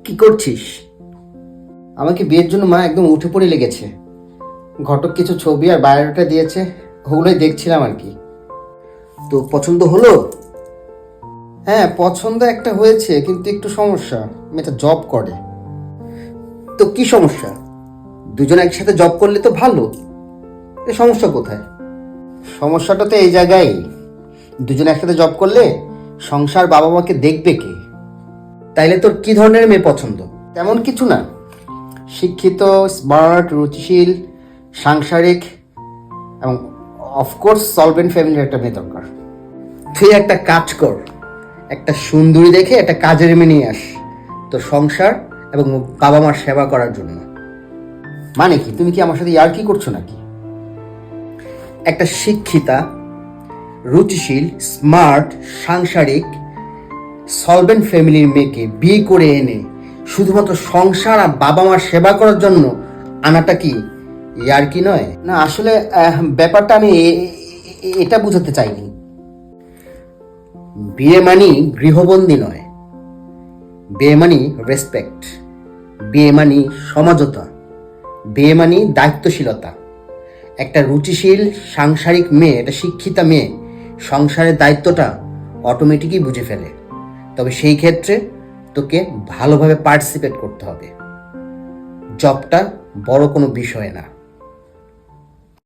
কি করছিস? আমাকে বিয়ের জন্য মা একদম উঠে পড়ে লেগেছে। ঘটক কিছু ছবি আর বায়োডাটা দিয়েছে, ওগুলোই দেখছিলাম আর কি। তো পছন্দ হলো? হ্যাঁ, পছন্দ একটা হয়েছে, কিন্তু একটু সমস্যা, মেয়েটা জব করে। তো কি সমস্যা? দুজন একসাথে জব করলে তো ভালো। এ সমস্যা কোথায়? সমস্যাটা তো এই জায়গায়, দুজন একসাথে জব করলে সংসার বাবা মাকে দেখবে কে? তাইলে তোর কি ধরনের মেয়ে পছন্দ? তেমন কিছু না, শিক্ষিত, স্মার্ট, রুচিশীল, সাংসারিক এবং অফকোর্স সলভেন্ট ফ্যামিলির একটা মেয়ে দরকার। তুই একটা কাজ কর, একটা সুন্দরী দেখে একটা কাজের মেয়ে নিয়ে আস তোর সংসার এবং বাবা মার সেবা করার জন্য। মানে কি, তুমি কি আমার সাথে ইয়ার্কি করছো নাকি? একটা শিক্ষিতা, রুচিশীল, স্মার্ট, সাংসারিক, সলভেন্ট ফ্যামিলির মেয়েকে বিয়ে করে এনে শুধুমাত্র সংসার আর বাবা মার সেবা করার জন্য আনাটা কি ইয়ার্কি নয়? না, আসলে ব্যাপারটা আমি এটা বুঝাতে চাইনি। বিয়ে মানি গৃহবন্দী নয়, বিয়ে মানি রেসপেক্ট, বিয়ে মানি সমঝোতা, বিয়ে মানি দায়িত্বশীলতা। একটা রুচিশীল সাংসারিক মেয়ে, একটা শিক্ষিতা মেয়ে সংসারের দায়িত্বটা অটোমেটিকই বুঝে ফেলে। তবে সেই ক্ষেত্রে তোকে ভালোভাবে পার্টিসিপেট করতে হবে। জবটা বড় কোনো বিষয় না।